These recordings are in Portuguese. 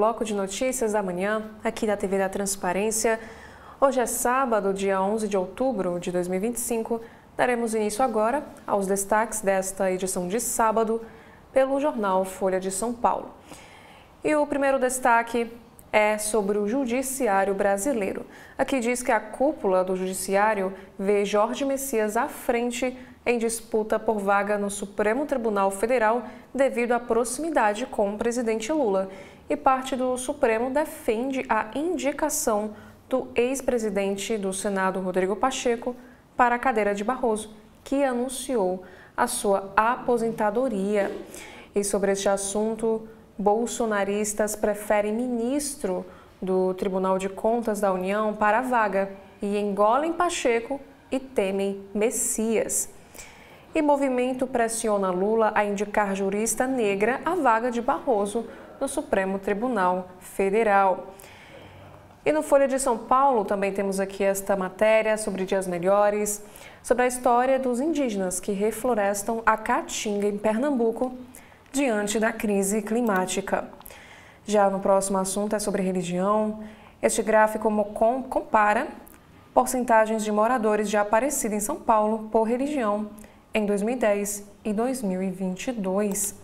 Bloco de notícias da manhã, aqui da TV da Transparência. Hoje é sábado, dia 11 de outubro de 2025. Daremos início agora aos destaques desta edição de sábado pelo jornal Folha de São Paulo. E o primeiro destaque é sobre o Judiciário brasileiro. Aqui diz que a cúpula do Judiciário vê Jorge Messias à frente em disputa por vaga no Supremo Tribunal Federal devido à proximidade com o presidente Lula. E parte do Supremo defende a indicação do ex-presidente do Senado, Rodrigo Pacheco, para a cadeira de Barroso, que anunciou a sua aposentadoria. E sobre este assunto, bolsonaristas preferem ministro do Tribunal de Contas da União para a vaga e engolem Pacheco e temem Messias. E movimento pressiona Lula a indicar jurista negra à vaga de Barroso no Supremo Tribunal Federal. E no Folha de São Paulo também temos aqui esta matéria sobre dias melhores, sobre a história dos indígenas que reflorestam a Caatinga em Pernambuco diante da crise climática. Já no próximo assunto é sobre religião. Este gráfico compara porcentagens de moradores de Aparecida em São Paulo por religião em 2010 e 2022.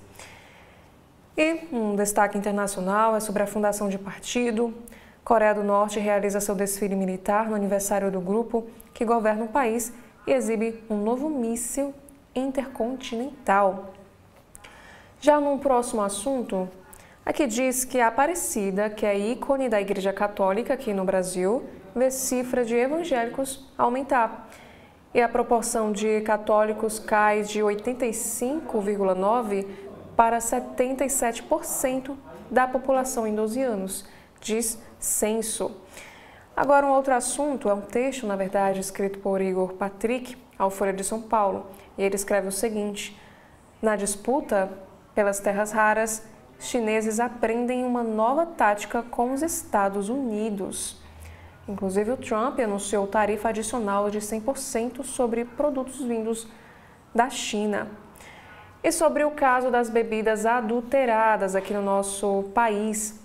E um destaque internacional é sobre a fundação de partido. Coreia do Norte realiza seu desfile militar no aniversário do grupo que governa o país e exibe um novo míssil intercontinental. Já num próximo assunto, aqui diz que a Aparecida, que é ícone da Igreja Católica aqui no Brasil, vê cifra de evangélicos aumentar. E a proporção de católicos cai de 85,9% para 77% da população em 12 anos, diz censo. Agora, um outro assunto, é um texto, na verdade, escrito por Igor Patrick, ao Folha de São Paulo, e ele escreve o seguinte: na disputa pelas terras raras, chineses aprendem uma nova tática com os Estados Unidos. Inclusive, o Trump anunciou tarifa adicional de 100% sobre produtos vindos da China. E sobre o caso das bebidas adulteradas aqui no nosso país,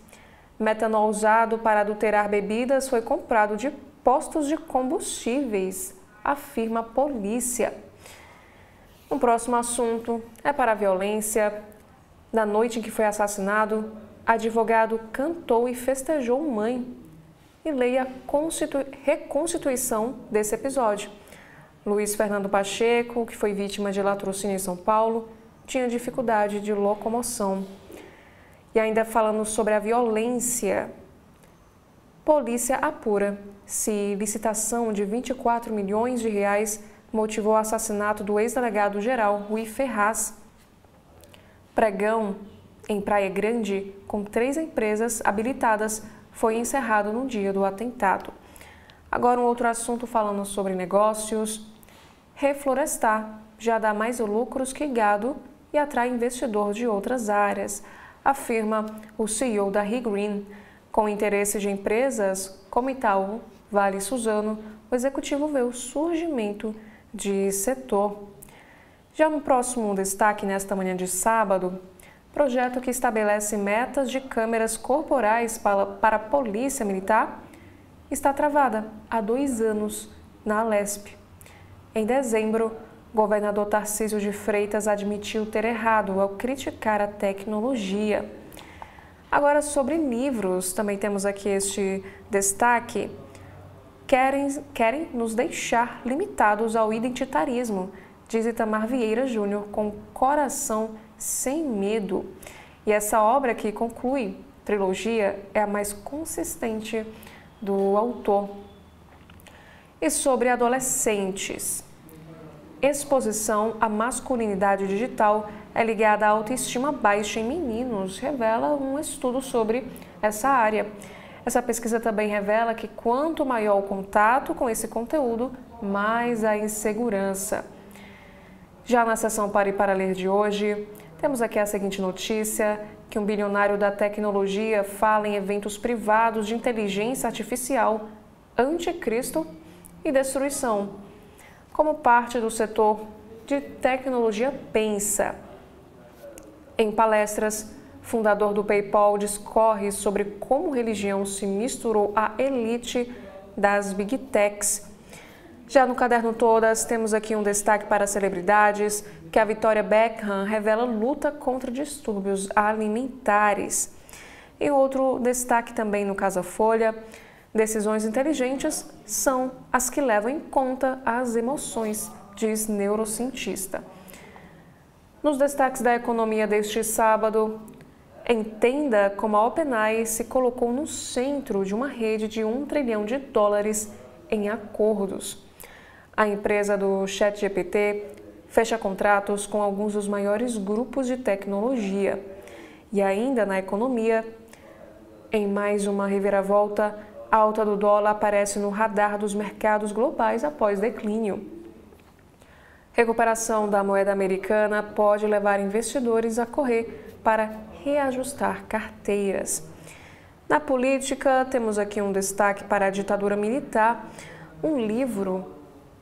metanol usado para adulterar bebidas foi comprado de postos de combustíveis, afirma a polícia. O próximo assunto é para a violência. Na noite em que foi assassinado, advogado cantou e festejou mãe. E leia a reconstituição desse episódio. Luiz Fernando Pacheco, que foi vítima de latrocínio em São Paulo, tinha dificuldade de locomoção. E ainda falando sobre a violência, polícia apura se licitação de 24 milhões de reais motivou o assassinato do ex-delegado-geral Rui Ferraz. Pregão em Praia Grande, com 3 empresas habilitadas, foi encerrado no dia do atentado. Agora um outro assunto falando sobre negócios. Reflorestar já dá mais lucros que gado e atrai investidor de outras áreas, afirma o CEO da ReGreen. Com interesse de empresas como Itaú, Vale e Suzano, o executivo vê o surgimento de setor. Já no próximo destaque, nesta manhã de sábado, projeto que estabelece metas de câmeras corporais para a Polícia Militar está travada há 2 anos na Alesp. Em dezembro, o governador Tarcísio de Freitas admitiu ter errado ao criticar a tecnologia. Agora, sobre livros, também temos aqui este destaque. Querem nos deixar limitados ao identitarismo, diz Itamar Vieira Júnior, com Coração Sem Medo. E essa obra que conclui trilogia é a mais consistente do autor. E sobre adolescentes. Exposição à masculinidade digital é ligada à autoestima baixa em meninos, revela um estudo sobre essa área. Essa pesquisa também revela que quanto maior o contato com esse conteúdo, mais a insegurança. Já na sessão Pare para Ler de hoje, temos aqui a seguinte notícia, que um bilionário da tecnologia fala em eventos privados de inteligência artificial, anticristo e destruição, como parte do setor de tecnologia pensa. Em palestras, fundador do PayPal, discorre sobre como religião se misturou à elite das Big Techs. Já no Caderno Todas, temos aqui um destaque para celebridades, que a Victoria Beckham revela luta contra distúrbios alimentares. E outro destaque também no Casa Folha, decisões inteligentes são as que levam em conta as emoções, diz neurocientista. Nos destaques da economia deste sábado, entenda como a OpenAI se colocou no centro de uma rede de US$ 1 trilhão em acordos. A empresa do ChatGPT fecha contratos com alguns dos maiores grupos de tecnologia. E ainda na economia, em mais uma reviravolta, a alta do dólar aparece no radar dos mercados globais após declínio. Recuperação da moeda americana pode levar investidores a correr para reajustar carteiras. Na política, temos aqui um destaque para a ditadura militar. Um livro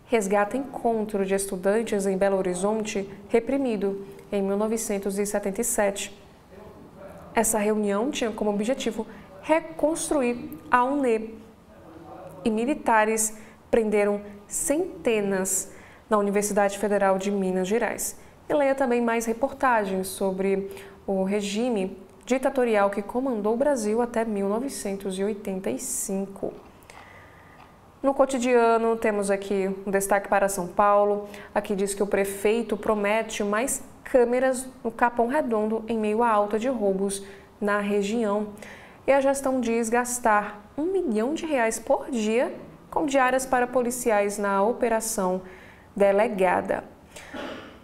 resgata encontro de estudantes em Belo Horizonte reprimido em 1977. Essa reunião tinha como objetivo reconstruir a UNE e militares prenderam centenas na Universidade Federal de Minas Gerais. E leia também mais reportagens sobre o regime ditatorial que comandou o Brasil até 1985. No cotidiano, temos aqui um destaque para São Paulo. Aqui diz que o prefeito promete mais câmeras no Capão Redondo em meio à alta de roubos na região. E a gestão diz gastar R$ 1 milhão por dia com diárias para policiais na operação delegada.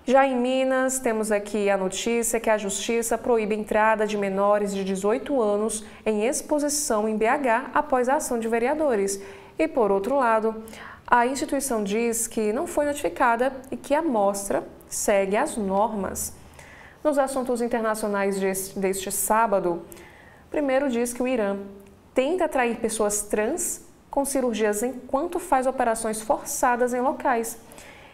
Já em Minas, temos aqui a notícia que a Justiça proíbe a entrada de menores de 18 anos em exposição em BH após a ação de vereadores. E, por outro lado, a instituição diz que não foi notificada e que a mostra segue as normas. Nos assuntos internacionais deste sábado, primeiro diz que o Irã tenta atrair pessoas trans com cirurgias enquanto faz operações forçadas em locais.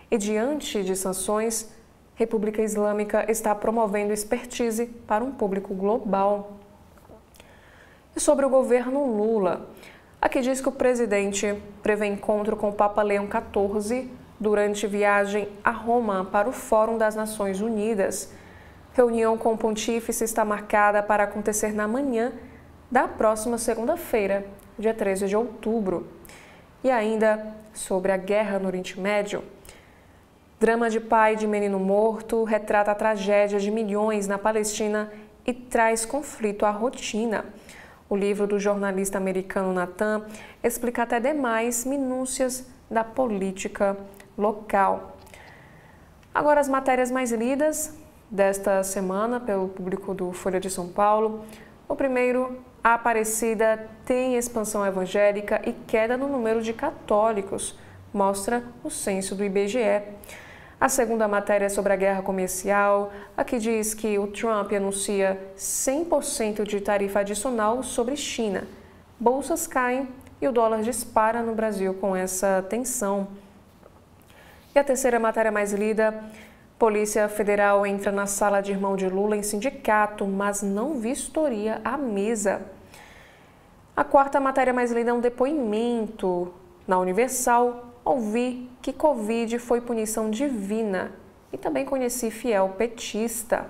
E diante de sanções, a República Islâmica está promovendo expertise para um público global. E sobre o governo Lula, aqui diz que o presidente prevê encontro com o Papa Leão XIV durante viagem a Roma para o Fórum das Nações Unidas. Reunião com o pontífice está marcada para acontecer na manhã da próxima segunda-feira, dia 13 de outubro. E ainda sobre a guerra no Oriente Médio, drama de pai de menino morto retrata a tragédia de milhões na Palestina e traz conflito à rotina. O livro do jornalista americano Nathan explica até demais minúcias da política local. Agora as matérias mais lidas desta semana pelo público do Folha de São Paulo. O primeiro, a Aparecida tem expansão evangélica e queda no número de católicos, mostra o censo do IBGE. A segunda matéria é sobre a guerra comercial. Aqui diz que o Trump anuncia 100% de tarifa adicional sobre China. Bolsas caem e o dólar dispara no Brasil com essa tensão. E a terceira matéria mais lida, Polícia Federal entra na sala de irmão de Lula em sindicato, mas não vistoria a mesa. A quarta matéria mais lida é um depoimento na Universal. Ouvi que Covid foi punição divina e também conheci fiel petista.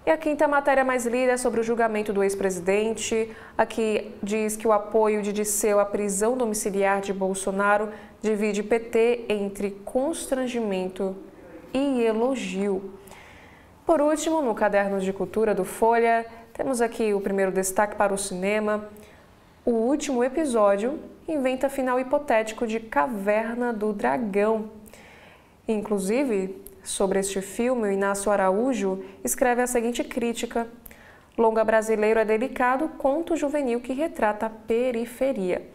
E a quinta matéria mais lida é sobre o julgamento do ex-presidente. Aqui diz que o apoio de Dirceu à prisão domiciliar de Bolsonaro divide PT entre constrangimento e elogio. Por último, no Caderno de Cultura do Folha, temos aqui o primeiro destaque para o cinema. O último episódio inventa final hipotético de Caverna do Dragão. Inclusive, sobre este filme, o Inácio Araújo escreve a seguinte crítica: longa brasileiro é delicado, conto juvenil que retrata a periferia.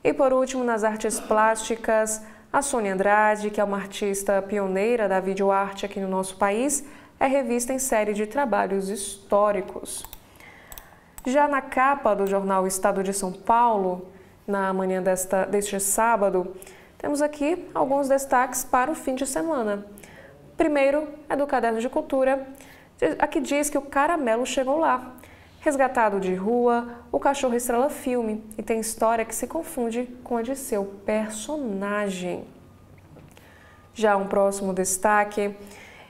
E por último, nas artes plásticas, a Sônia Andrade, que é uma artista pioneira da videoarte aqui no nosso país, é revista em série de trabalhos históricos. Já na capa do jornal Estado de São Paulo, na manhã deste sábado, temos aqui alguns destaques para o fim de semana. Primeiro é do Caderno de Cultura, aqui diz que o caramelo chegou lá. Resgatado de rua, o cachorro estrela filme e tem história que se confunde com a de seu personagem. Já um próximo destaque,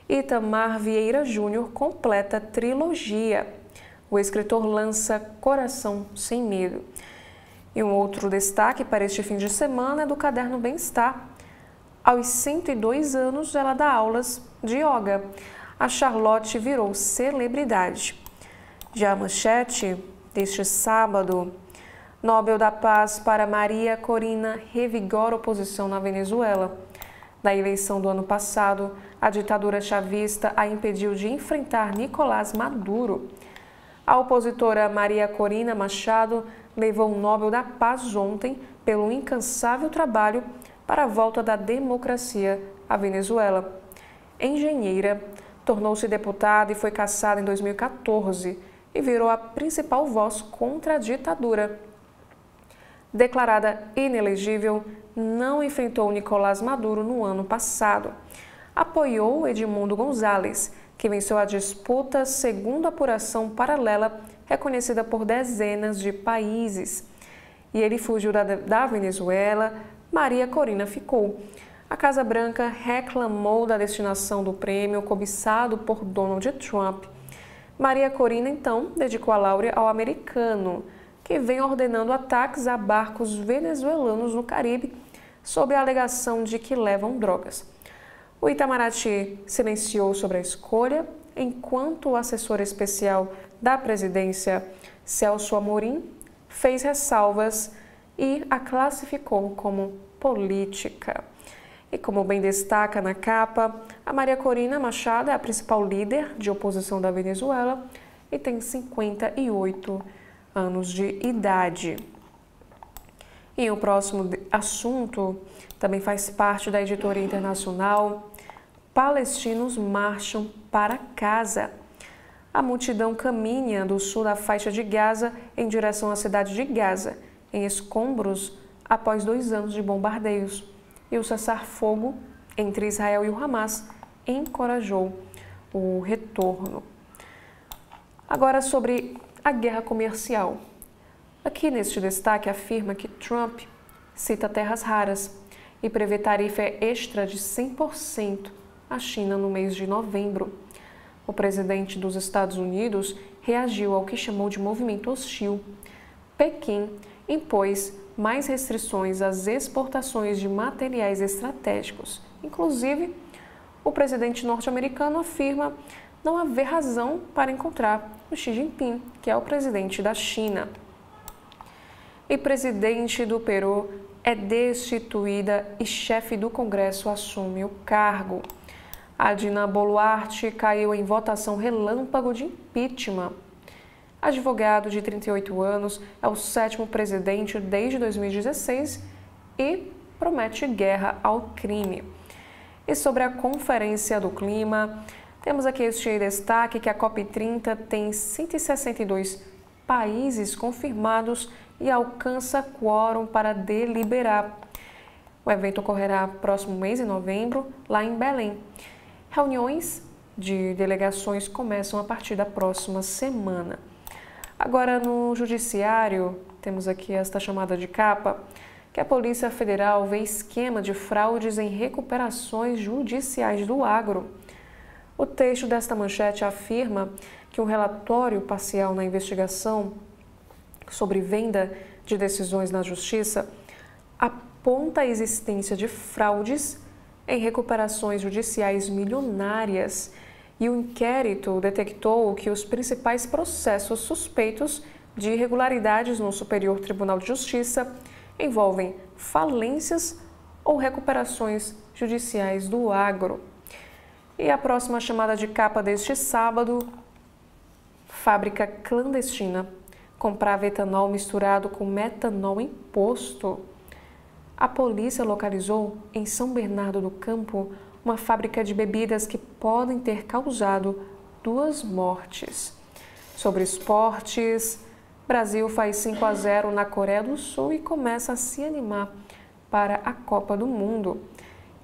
Itamar Vieira Júnior completa trilogia. O escritor lança Coração Sem Medo. E um outro destaque para este fim de semana é do Caderno Bem-Estar. Aos 102 anos, ela dá aulas de yoga. A Charlotte virou celebridade. Já a manchete deste sábado, Nobel da Paz para Maria Corina revigora oposição na Venezuela. Na eleição do ano passado, a ditadura chavista a impediu de enfrentar Nicolás Maduro. A opositora Maria Corina Machado levou o Nobel da Paz ontem pelo incansável trabalho para a volta da democracia à Venezuela. Engenheira, tornou-se deputada e foi cassada em 2014 e virou a principal voz contra a ditadura. Declarada inelegível, não enfrentou Nicolás Maduro no ano passado. Apoiou Edmundo González, que venceu a disputa segundo apuração paralela reconhecida por dezenas de países. E ele fugiu da Venezuela, Maria Corina ficou. A Casa Branca reclamou da destinação do prêmio cobiçado por Donald Trump. Maria Corina, então, dedicou a laurea ao americano, que vem ordenando ataques a barcos venezuelanos no Caribe, sob a alegação de que levam drogas. O Itamaraty silenciou sobre a escolha, enquanto o assessor especial da presidência, Celso Amorim, fez ressalvas e a classificou como política. E como bem destaca na capa, a Maria Corina Machado é a principal líder de oposição da Venezuela e tem 58 anos de idade. E o próximo assunto também faz parte da editoria internacional. Palestinos marcham para casa. A multidão caminha do sul da faixa de Gaza em direção à cidade de Gaza, em escombros após 2 anos de bombardeios. E o cessar-fogo entre Israel e o Hamas encorajou o retorno. Agora sobre a guerra comercial. Aqui neste destaque afirma que Trump cita terras raras e prevê tarifa extra de 100% à China no mês de novembro. O presidente dos Estados Unidos reagiu ao que chamou de movimento hostil. Pequim impôs mais restrições às exportações de materiais estratégicos. Inclusive, o presidente norte-americano afirma não haver razão para encontrar o Xi Jinping, que é o presidente da China. E presidente do Peru é destituída e chefe do Congresso assume o cargo. A Dina Boluarte caiu em votação relâmpago de impeachment. Advogado de 38 anos, é o 7º presidente desde 2016 e promete guerra ao crime. E sobre a Conferência do Clima, temos aqui este destaque que a COP30 tem 162 países confirmados e alcança quórum para deliberar. O evento ocorrerá próximo mês, em novembro, lá em Belém. Reuniões de delegações começam a partir da próxima semana. Agora, no Judiciário, temos aqui esta chamada de capa, que a Polícia Federal vê esquema de fraudes em recuperações judiciais do agro. O texto desta manchete afirma que um relatório parcial na investigação sobre venda de decisões na Justiça aponta a existência de fraudes em recuperações judiciais milionárias. E o inquérito detectou que os principais processos suspeitos de irregularidades no Superior Tribunal de Justiça envolvem falências ou recuperações judiciais do agro. E a próxima chamada de capa deste sábado, fábrica clandestina comprava etanol misturado com metanol em posto. A polícia localizou em São Bernardo do Campo uma fábrica de bebidas que podem ter causado 2 mortes. Sobre esportes, Brasil faz 5-0 na Coreia do Sul e começa a se animar para a Copa do Mundo.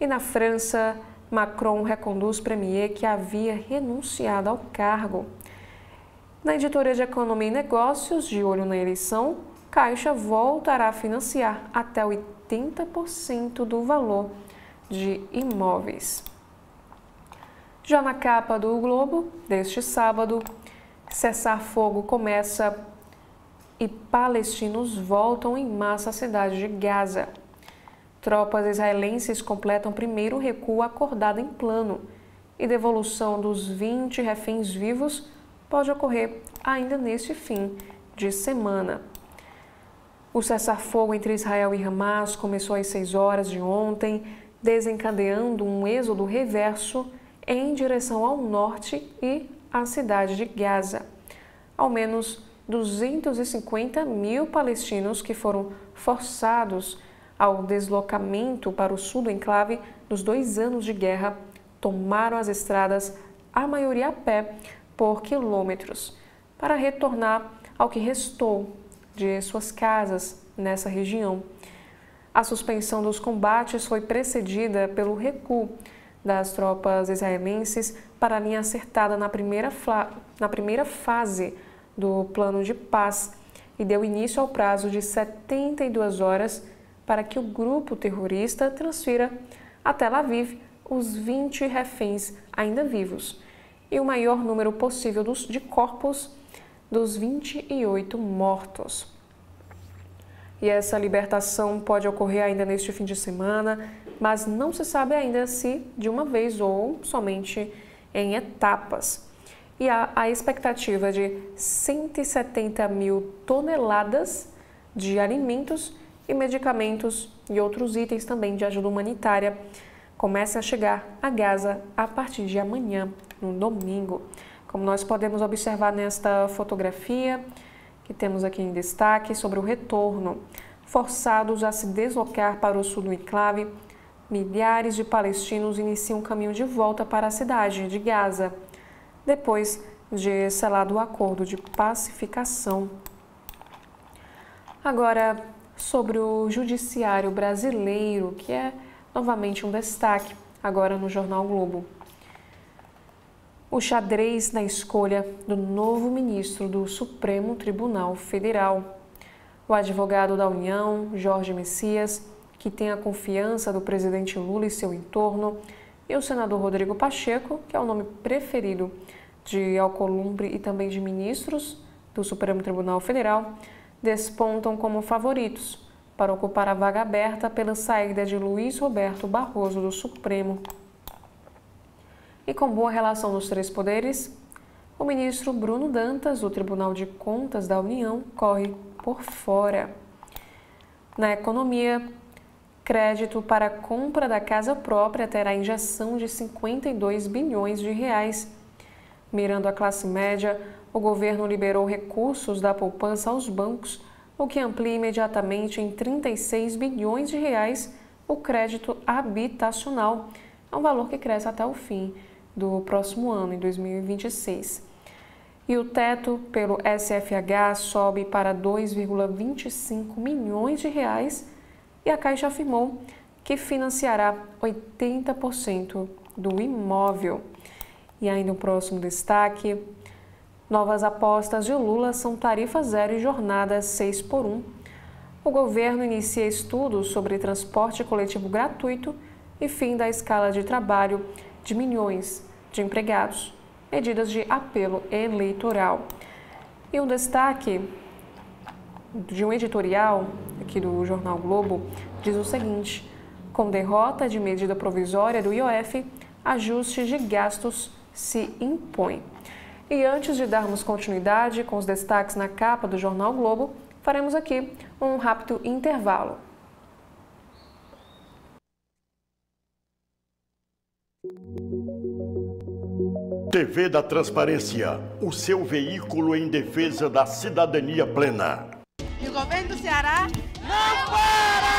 E na França, Macron reconduz premier que havia renunciado ao cargo. Na editoria de Economia e Negócios, de olho na eleição, Caixa voltará a financiar até 80% do valor de imóveis. Já na capa do Globo, deste sábado, cessar-fogo começa e palestinos voltam em massa à cidade de Gaza. Tropas israelenses completam primeiro recuo acordado em plano e devolução dos 20 reféns vivos pode ocorrer ainda neste fim de semana. O cessar-fogo entre Israel e Hamas começou às 6 horas de ontem, desencadeando um êxodo reverso em direção ao norte e à cidade de Gaza. Ao menos 250 mil palestinos que foram forçados ao deslocamento para o sul do enclave nos 2 anos de guerra tomaram as estradas, a maioria a pé, por quilômetros, para retornar ao que restou de suas casas nessa região. A suspensão dos combates foi precedida pelo recuo das tropas israelenses para a linha acertada na primeira fase do plano de paz e deu início ao prazo de 72 horas para que o grupo terrorista transfira a Tel Aviv os 20 reféns ainda vivos e o maior número possível de corpos dos 28 mortos. E essa libertação pode ocorrer ainda neste fim de semana, mas não se sabe ainda se de uma vez ou somente em etapas. E há a expectativa de 170 mil toneladas de alimentos e medicamentos e outros itens também de ajuda humanitária comecem a chegar a Gaza a partir de amanhã, no domingo. Como nós podemos observar nesta fotografia, que temos aqui em destaque, sobre o retorno. Forçados a se deslocar para o sul do enclave, milhares de palestinos iniciam o caminho de volta para a cidade de Gaza, depois de selado o acordo de pacificação. Agora, sobre o judiciário brasileiro, que é novamente um destaque agora no Jornal Globo. O xadrez na escolha do novo ministro do Supremo Tribunal Federal. O advogado da União, Jorge Messias, que tem a confiança do presidente Lula e seu entorno, e o senador Rodrigo Pacheco, que é o nome preferido de Alcolumbre e também de ministros do Supremo Tribunal Federal, despontam como favoritos para ocupar a vaga aberta pela saída de Luiz Roberto Barroso do Supremo. E com boa relação dos 3 poderes, o ministro Bruno Dantas, do Tribunal de Contas da União, corre por fora. Na economia, crédito para a compra da casa própria terá injeção de 52 bilhões de reais. Mirando a classe média, o governo liberou recursos da poupança aos bancos, o que amplia imediatamente em 36 bilhões de reais o crédito habitacional. É um valor que cresce até o fim do próximo ano, em 2026. E o teto pelo SFH sobe para 2,25 milhões de reais e a Caixa afirmou que financiará 80% do imóvel. E ainda um próximo destaque: novas apostas de Lula são tarifa zero e jornada 6x1. O governo inicia estudos sobre transporte coletivo gratuito e fim da escala de trabalho de milhões de empregados, medidas de apelo eleitoral. E um destaque de um editorial aqui do Jornal Globo diz o seguinte: com derrota de medida provisória do IOF, ajuste de gastos se impõe. E antes de darmos continuidade com os destaques na capa do Jornal Globo, faremos aqui um rápido intervalo. TV da Transparência, o seu veículo em defesa da cidadania plena. E o governo do Ceará não para!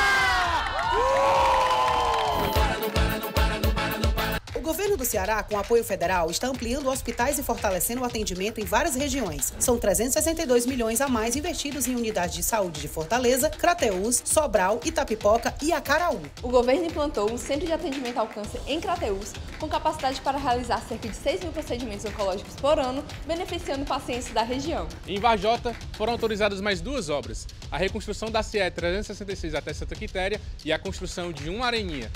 governo do Ceará, com apoio federal, está ampliando hospitais e fortalecendo o atendimento em várias regiões. São 362 milhões a mais investidos em unidades de saúde de Fortaleza, Crateús, Sobral, Itapipoca e Acaraú. O governo implantou um centro de atendimento ao câncer em Crateús, com capacidade para realizar cerca de 6 mil procedimentos oncológicos por ano, beneficiando pacientes da região. Em Varjota, foram autorizadas mais 2 obras, a reconstrução da CE 366 até Santa Quitéria e a construção de uma areninha.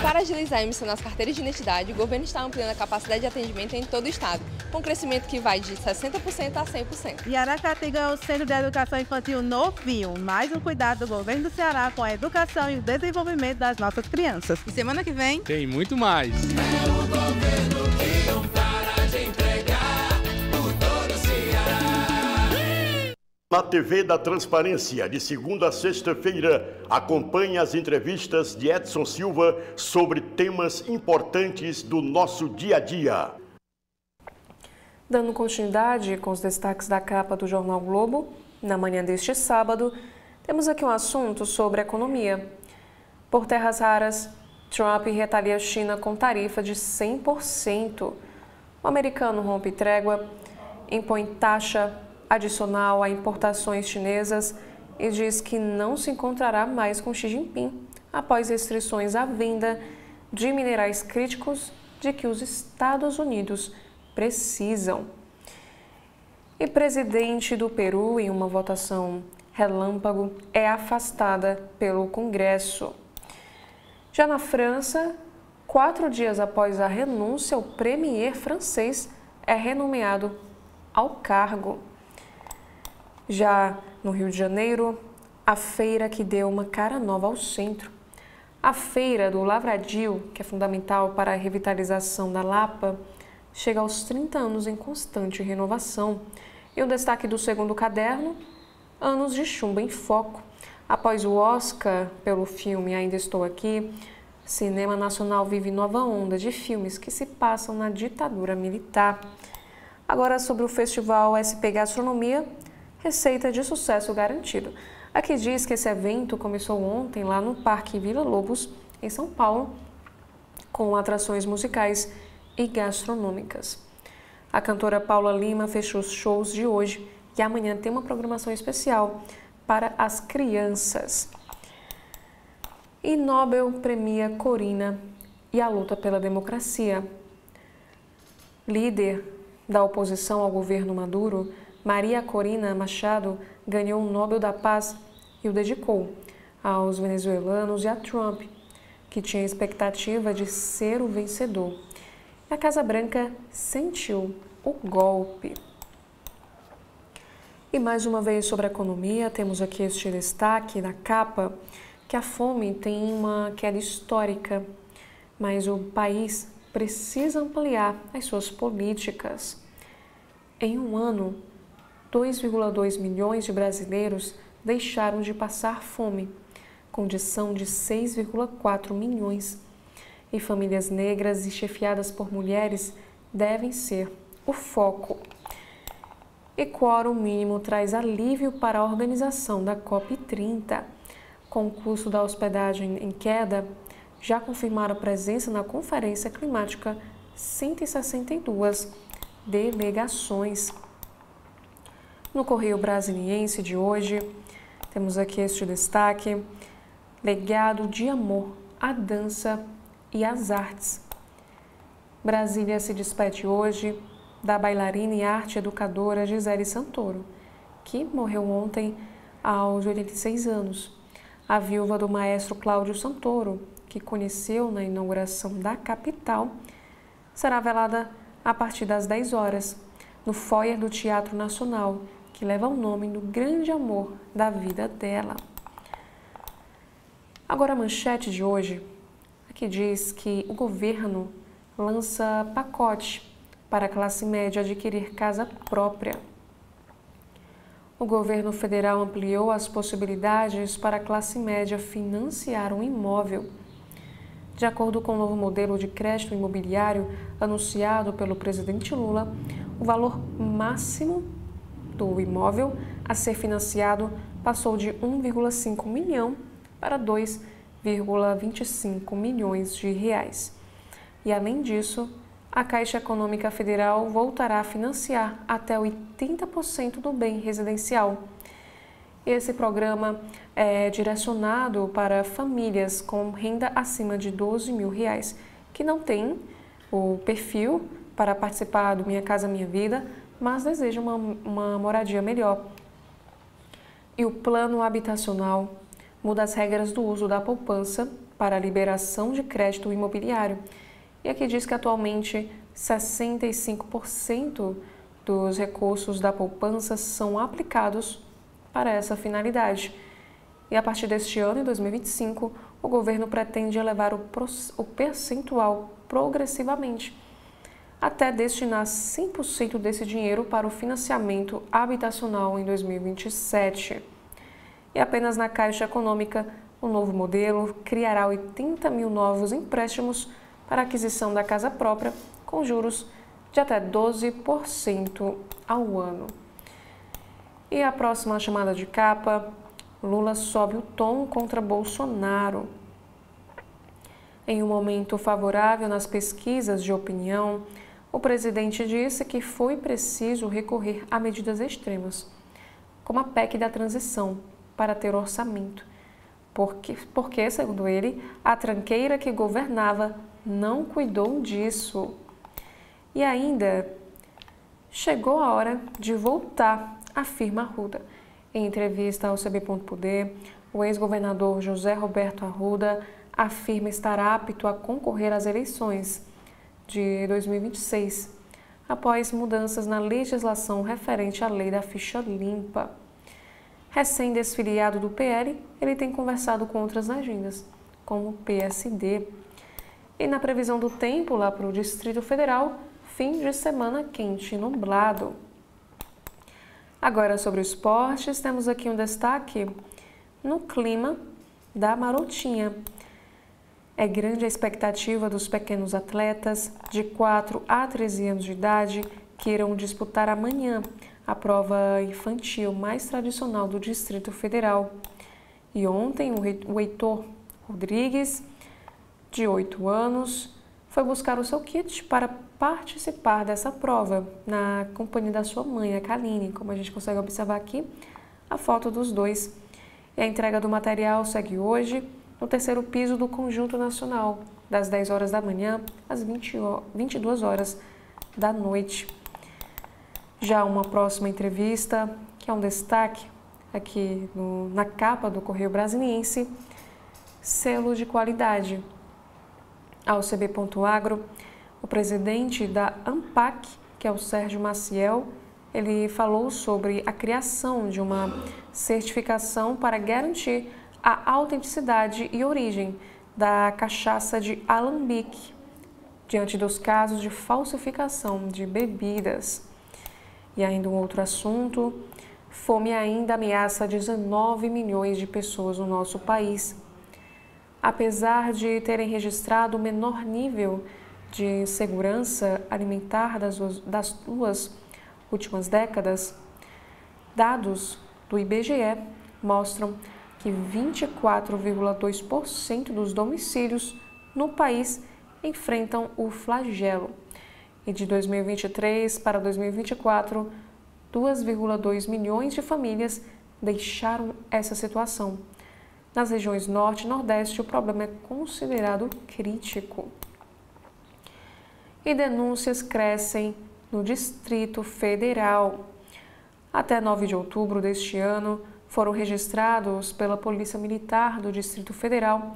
Para agilizar a emissão das carteiras de identidade, o governo está ampliando a capacidade de atendimento em todo o estado, com crescimento que vai de 60% a 100%. E Aracati ganhou o Centro de Educação Infantil novinho, mais um cuidado do governo do Ceará com a educação e o desenvolvimento das nossas crianças. E semana que vem Tem muito mais! É o governo que não para de entregar por todo o Ceará. Na TV da Transparência, de segunda a sexta-feira, acompanhe as entrevistas de Edson Silva sobre temas importantes do nosso dia a dia. Dando continuidade com os destaques da capa do Jornal Globo, na manhã deste sábado, temos aqui um assunto sobre economia. Por terras raras, Trump retalia a China com tarifa de 100%. O americano rompe trégua, impõe taxa adicional a importações chinesas e diz que não se encontrará mais com Xi Jinping após restrições à venda de minerais críticos de que os Estados Unidos precisam. E presidente do Peru, em uma votação relâmpago, é afastada pelo Congresso. Já na França, 4 dias após a renúncia, o premier francês é renomeado ao cargo. Já no Rio de Janeiro, a feira que deu uma cara nova ao centro. A Feira do Lavradio, que é fundamental para a revitalização da Lapa, chega aos 30 anos em constante renovação. E o destaque do segundo caderno, Anos de Chumbo em Foco. Após o Oscar pelo filme Ainda Estou Aqui, Cinema Nacional vive nova onda de filmes que se passam na ditadura militar. Agora sobre o Festival SP Gastronomia, receita de sucesso garantido. Aqui diz que esse evento começou ontem lá no Parque Vila Lobos, em São Paulo, com atrações musicais e gastronômicas. A cantora Paula Lima fechou os shows de hoje e amanhã tem uma programação especial para as crianças. E Nobel premia Corina e a luta pela democracia. Líder da oposição ao governo Maduro, Maria Corina Machado ganhou o Nobel da Paz e o dedicou aos venezuelanos e a Trump, que tinha expectativa de ser o vencedor. A Casa Branca sentiu o golpe. E mais uma vez sobre a economia, temos aqui este destaque da capa, que a fome tem uma queda histórica, mas o país precisa ampliar as suas políticas. Em um ano, 2,2 milhões de brasileiros deixaram de passar fome, condição de 6,4 milhões. E famílias negras e chefiadas por mulheres devem ser o foco. E quórum mínimo traz alívio para a organização da COP30. Com o custo da hospedagem em queda, já confirmaram a presença na Conferência Climática 162 delegações. No Correio Brasiliense de hoje, temos aqui este destaque: legado de amor, a dança e as artes. Brasília se despede hoje da bailarina e arte educadora Gisele Santoro, que morreu ontem aos 86 anos. A viúva do maestro Cláudio Santoro, que conheceu na inauguração da capital, será velada a partir das 10 horas, no foyer do Teatro Nacional, que leva o nome do grande amor da vida dela. Agora a manchete de hoje, aqui diz que o governo lança pacote para a classe média adquirir casa própria. O governo federal ampliou as possibilidades para a classe média financiar um imóvel. De acordo com o novo modelo de crédito imobiliário anunciado pelo presidente Lula, o valor máximo do imóvel a ser financiado passou de 1,5 milhão para 2 1,25 milhões de reais. E, além disso, a Caixa Econômica Federal voltará a financiar até 80% do bem residencial. Esse programa é direcionado para famílias com renda acima de R$12 mil, que não têm o perfil para participar do Minha Casa Minha Vida, mas desejam uma moradia melhor. E o plano habitacional muda as regras do uso da poupança para a liberação de crédito imobiliário. E aqui diz que atualmente 65% dos recursos da poupança são aplicados para essa finalidade. E a partir deste ano, em 2025, o governo pretende elevar o percentual progressivamente, até destinar 100% desse dinheiro para o financiamento habitacional em 2027. E apenas na Caixa Econômica, o novo modelo criará 80 mil novos empréstimos para a aquisição da casa própria, com juros de até 12% ao ano. E a próxima chamada de capa, Lula sobe o tom contra Bolsonaro. Em um momento favorável nas pesquisas de opinião, o presidente disse que foi preciso recorrer a medidas extremas, como a PEC da transição, para ter orçamento, porque, segundo ele, a tranqueira que governava não cuidou disso. E ainda chegou a hora de voltar, afirma Arruda. Em entrevista ao CB.poder, o ex-governador José Roberto Arruda afirma estar apto a concorrer às eleições de 2026, após mudanças na legislação referente à lei da ficha limpa. Recém-desfiliado do PL, ele tem conversado com outras agendas, como o PSD. E na previsão do tempo lá para o Distrito Federal, fim de semana quente e nublado. Agora, sobre os esportes, temos aqui um destaque no clima da Marotinha. É grande a expectativa dos pequenos atletas de 4 a 13 anos de idade que irão disputar amanhã a prova infantil mais tradicional do Distrito Federal. E ontem, o Heitor Rodrigues, de 8 anos, foi buscar o seu kit para participar dessa prova na companhia da sua mãe, a Kaline, como a gente consegue observar aqui a foto dos dois. E a entrega do material segue hoje no 3º piso do Conjunto Nacional, das 10 horas da manhã às 22 horas da noite. Já uma próxima entrevista, que é um destaque aqui na capa do Correio Brasiliense, selo de qualidade. Ao CB.agro, o presidente da ANPAC, que é o Sérgio Maciel, ele falou sobre a criação de uma certificação para garantir a autenticidade e origem da cachaça de alambique, diante dos casos de falsificação de bebidas. E ainda um outro assunto, fome ainda ameaça 19 milhões de pessoas no nosso país. Apesar de terem registrado o menor nível de segurança alimentar das duas últimas décadas, dados do IBGE mostram que 24,2% dos domicílios no país enfrentam o flagelo. E de 2023 para 2024, 2,2 milhões de famílias deixaram essa situação. Nas regiões Norte e Nordeste, o problema é considerado crítico. E denúncias crescem no Distrito Federal. Até 9 de outubro deste ano, foram registrados pela Polícia Militar do Distrito Federal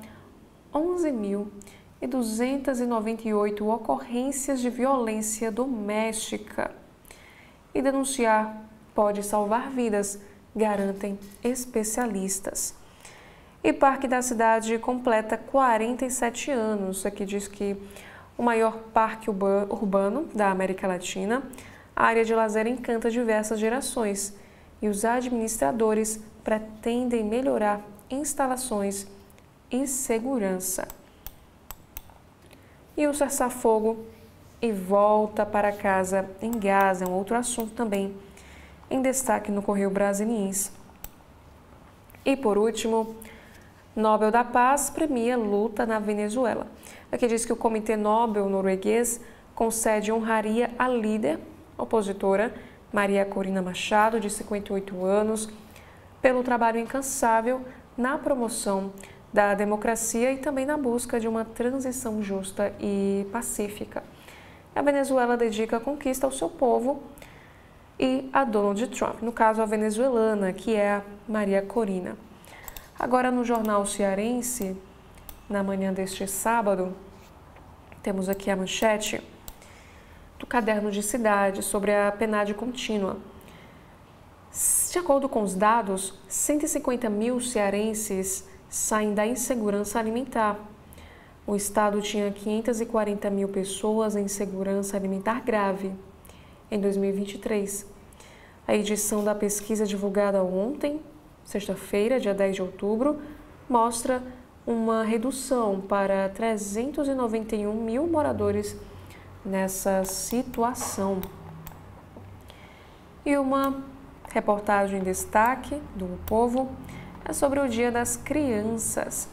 11.298 ocorrências de violência doméstica. E denunciar pode salvar vidas, garantem especialistas. E Parque da Cidade completa 47 anos. Aqui diz que o maior parque urbano da América Latina, a área de lazer encanta diversas gerações e os administradores pretendem melhorar instalações e segurança. E o cessar-fogo e volta para casa em Gaza é um outro assunto também em destaque no Correio Brasiliense. E por último, Nobel da Paz premia luta na Venezuela. Aqui diz que o Comitê Nobel norueguês concede honraria à líder opositora Maria Corina Machado, de 58 anos, pelo trabalho incansável na promoção da democracia e também na busca de uma transição justa e pacífica. A Venezuela dedica a conquista ao seu povo e a Donald Trump, no caso a venezuelana, que é a Maria Corina. Agora no Jornal Cearense, na manhã deste sábado, temos aqui a manchete do Caderno de Cidade sobre a PNAD contínua. De acordo com os dados, 150 mil cearenses saem da insegurança alimentar. O estado tinha 540 mil pessoas em insegurança alimentar grave em 2023. A edição da pesquisa divulgada ontem, sexta-feira, dia 10 de outubro, mostra uma redução para 391 mil moradores nessa situação. E uma reportagem em destaque do Povo é sobre o Dia das Crianças.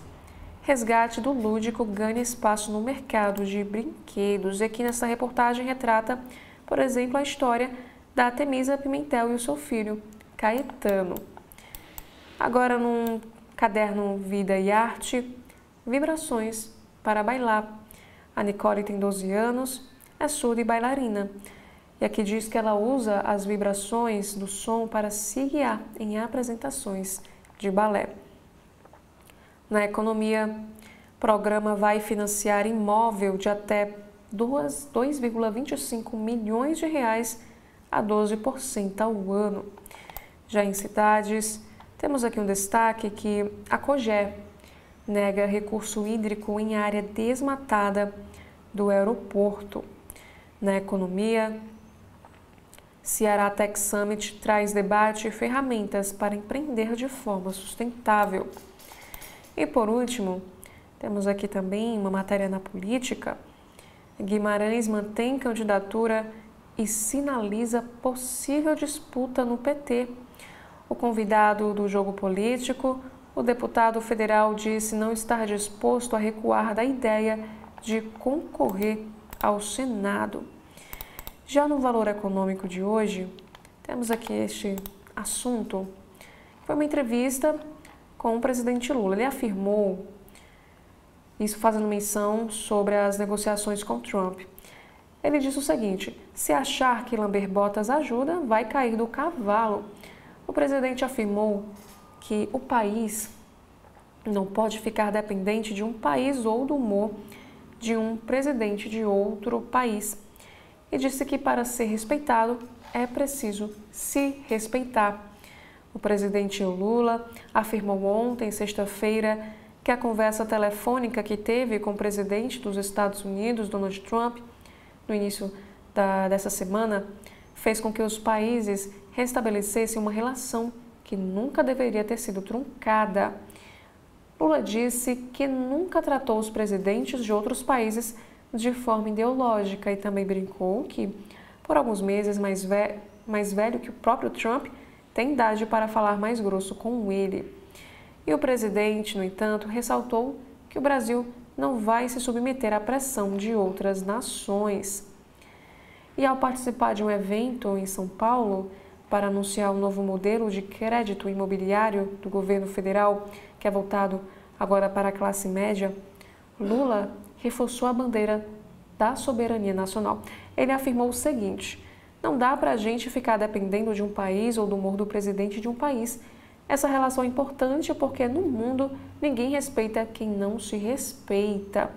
Resgate do lúdico ganha espaço no mercado de brinquedos. E aqui nessa reportagem retrata, por exemplo, a história da Temisa Pimentel e o seu filho, Caetano. Agora, num caderno Vida e Arte, vibrações para bailar. A Nicole tem 12 anos, é surda e bailarina. E aqui diz que ela usa as vibrações do som para se guiar em apresentações de balé. Na economia, o programa vai financiar imóvel de até 2,25 milhões de reais a 12% ao ano. Já em cidades, temos aqui um destaque que a COGÉ nega recurso hídrico em área desmatada do aeroporto. Na economia, Ceará Tech Summit traz debate e ferramentas para empreender de forma sustentável. E por último, temos aqui também uma matéria na política. Guimarães mantém candidatura e sinaliza possível disputa no PT. O convidado do jogo político, o deputado federal, disse não estar disposto a recuar da ideia de concorrer ao Senado. Já no Valor Econômico de hoje, temos aqui este assunto. Foi uma entrevista com o presidente Lula. Ele afirmou, isso fazendo menção sobre as negociações com Trump. Ele disse o seguinte: se achar que lamber botas ajuda, vai cair do cavalo. O presidente afirmou que o país não pode ficar dependente de um país ou do humor de um presidente de outro país. E disse que para ser respeitado é preciso se respeitar. O presidente Lula afirmou ontem, sexta-feira, que a conversa telefônica que teve com o presidente dos Estados Unidos, Donald Trump, no início dessa semana, fez com que os países restabelecessem uma relação que nunca deveria ter sido truncada. Lula disse que nunca tratou os presidentes de outros países de forma ideológica e também brincou que, por alguns meses mais velho que o próprio Trump, tem idade para falar mais grosso com ele. E o presidente, no entanto, ressaltou que o Brasil não vai se submeter à pressão de outras nações. E ao participar de um evento em São Paulo para anunciar um novo modelo de crédito imobiliário do governo federal, que é voltado agora para a classe média, Lula reforçou a bandeira da soberania nacional. Ele afirmou o seguinte: não dá para a gente ficar dependendo de um país ou do humor do presidente de um país. Essa relação é importante porque no mundo ninguém respeita quem não se respeita.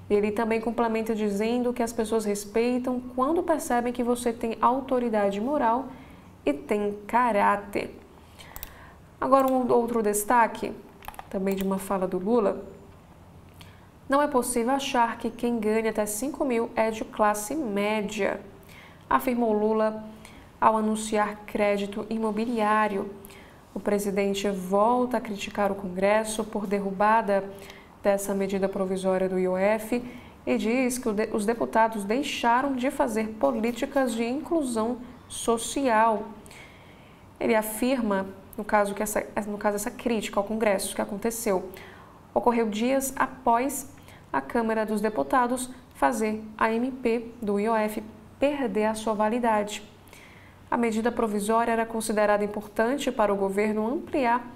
Ele também complementa dizendo que as pessoas respeitam quando percebem que você tem autoridade moral e tem caráter. Agora, um outro destaque, também de uma fala do Lula: não é possível achar que quem ganha até 5 mil é de classe média, afirmou Lula ao anunciar crédito imobiliário. O presidente volta a criticar o Congresso por derrubada dessa medida provisória do IOF e diz que os deputados deixaram de fazer políticas de inclusão social. Ele afirma, no caso essa crítica ao Congresso que aconteceu, ocorreu dias após a Câmara dos Deputados fazer a MP do IOF perder a sua validade. A medida provisória era considerada importante para o governo ampliar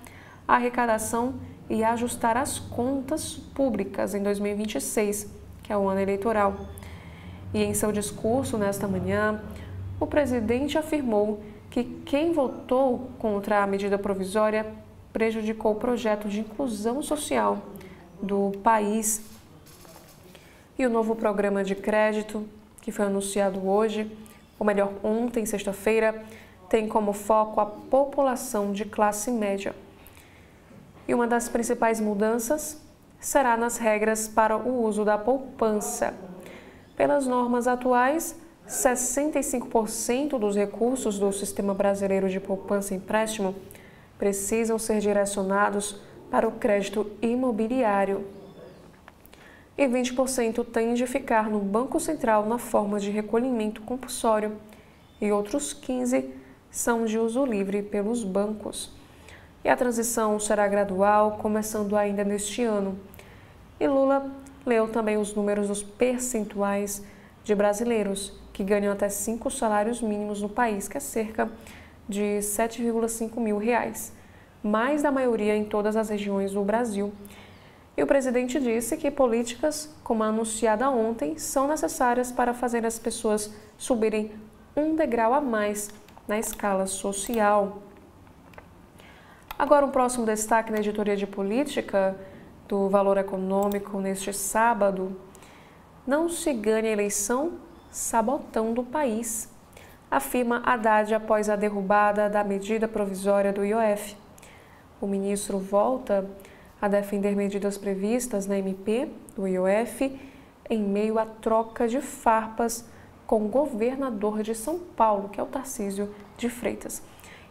a arrecadação e ajustar as contas públicas em 2026, que é o ano eleitoral. E em seu discurso nesta manhã, o presidente afirmou que quem votou contra a medida provisória prejudicou o projeto de inclusão social do país. E o novo programa de crédito, que foi anunciado hoje, ou melhor, ontem, sexta-feira, tem como foco a população de classe média. E uma das principais mudanças será nas regras para o uso da poupança. Pelas normas atuais, 65% dos recursos do Sistema Brasileiro de Poupança e Empréstimo precisam ser direcionados para o crédito imobiliário. E 20% têm de ficar no Banco Central na forma de recolhimento compulsório e outros 15% são de uso livre pelos bancos. E a transição será gradual, começando ainda neste ano. E Lula leu também os números dos percentuais de brasileiros que ganham até 5 salários mínimos no país, que é cerca de R$ 7,5 mil, mais da maioria em todas as regiões do Brasil. E o presidente disse que políticas, como a anunciada ontem, são necessárias para fazer as pessoas subirem um degrau a mais na escala social. Agora, um próximo destaque na editoria de política do Valor Econômico neste sábado. Não se ganha eleição sabotando o país, afirma Haddad após a derrubada da medida provisória do IOF. O ministro volta a defender medidas previstas na MP do IOF em meio à troca de farpas com o governador de São Paulo, que é o Tarcísio de Freitas.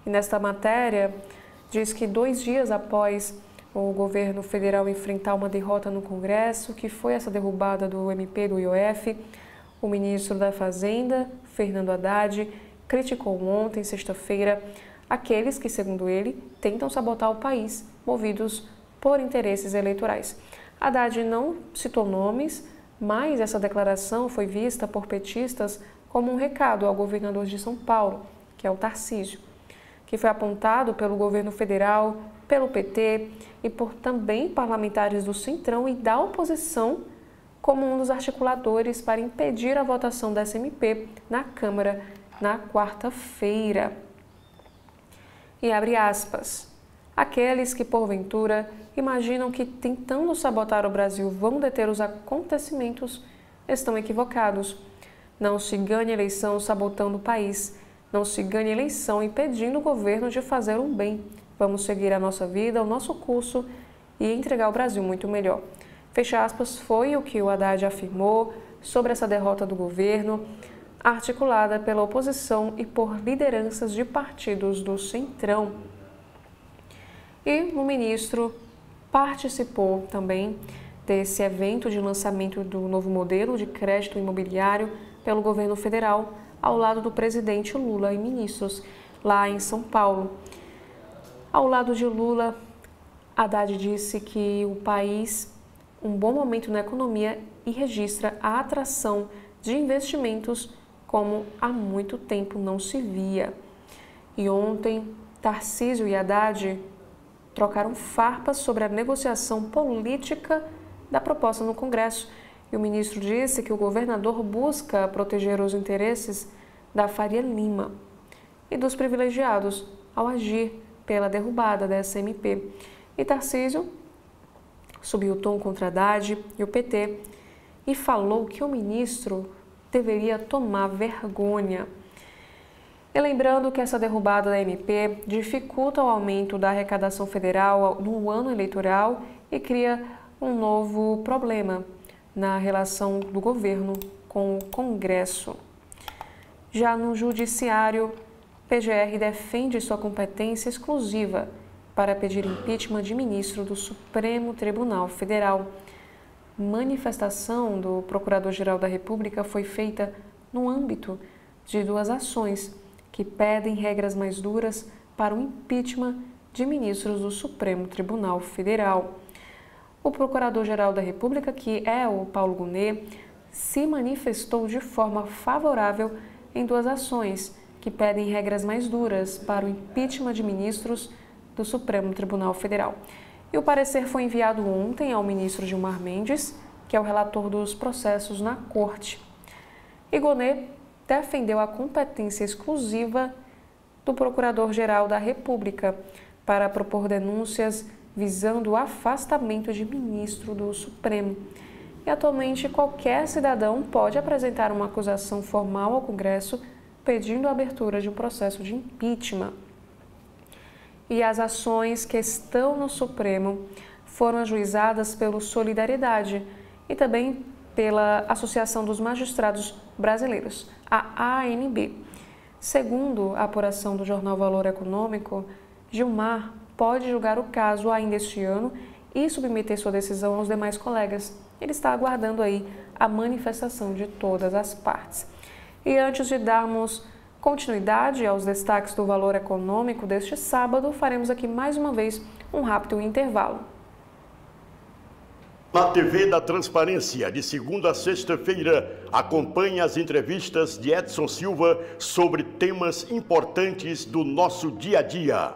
E nesta matéria, diz que 2 dias após o governo federal enfrentar uma derrota no Congresso, que foi essa derrubada do MP do IOF, o ministro da Fazenda, Fernando Haddad, criticou ontem, sexta-feira, aqueles que, segundo ele, tentam sabotar o país, movidos por interesses eleitorais. Haddad não citou nomes, mas essa declaração foi vista por petistas como um recado ao governador de São Paulo, que é o Tarcísio, que foi apontado pelo governo federal, pelo PT e por também parlamentares do Centrão e da oposição como um dos articuladores para impedir a votação da SMP na Câmara na quarta-feira. E abre aspas. Aqueles que, porventura, imaginam que, tentando sabotar o Brasil, vão deter os acontecimentos, estão equivocados. Não se ganha eleição sabotando o país. Não se ganha eleição impedindo o governo de fazer um bem. Vamos seguir a nossa vida, o nosso curso e entregar o Brasil muito melhor. Fecha aspas, foi o que o Haddad afirmou sobre essa derrota do governo, articulada pela oposição e por lideranças de partidos do Centrão. E o ministro participou também desse evento de lançamento do novo modelo de crédito imobiliário pelo governo federal, ao lado do presidente Lula e ministros lá em São Paulo. Ao lado de Lula, Haddad disse que o país, um bom momento na economia e registra a atração de investimentos como há muito tempo não se via. E ontem, Tarcísio e Haddad trocaram farpas sobre a negociação política da proposta no Congresso. E o ministro disse que o governador busca proteger os interesses da Faria Lima e dos privilegiados ao agir pela derrubada dessa MP. E Tarcísio subiu o tom contra Haddad e o PT e falou que o ministro deveria tomar vergonha. E lembrando que essa derrubada da MP dificulta o aumento da arrecadação federal no ano eleitoral e cria um novo problema na relação do governo com o Congresso. Já no Judiciário, PGR defende sua competência exclusiva para pedir impeachment de ministro do Supremo Tribunal Federal. Manifestação do Procurador-Geral da República foi feita no âmbito de 2 ações que pedem regras mais duras para o impeachment de ministros do Supremo Tribunal Federal. o Procurador-Geral da República, que é o Paulo Gonet, se manifestou de forma favorável em duas ações que pedem regras mais duras para o impeachment de ministros do Supremo Tribunal Federal. E o parecer foi enviado ontem ao ministro Gilmar Mendes, que é o relator dos processos na Corte. E Gonet defendeu a competência exclusiva do Procurador-Geral da República para propor denúncias visando o afastamento de ministro do Supremo. E atualmente qualquer cidadão pode apresentar uma acusação formal ao Congresso pedindo a abertura de um processo de impeachment. E as ações que estão no Supremo foram ajuizadas pelo Solidariedade e também pela Associação dos Magistrados Brasileiros, a ANB. Segundo a apuração do jornal Valor Econômico, Gilmar pode julgar o caso ainda este ano e submeter sua decisão aos demais colegas. Ele está aguardando aí a manifestação de todas as partes. E antes de darmos continuidade aos destaques do Valor Econômico deste sábado, faremos aqui mais uma vez um rápido intervalo. Na TV da Transparência, de segunda a sexta-feira, acompanhe as entrevistas de Edson Silva sobre temas importantes do nosso dia a dia.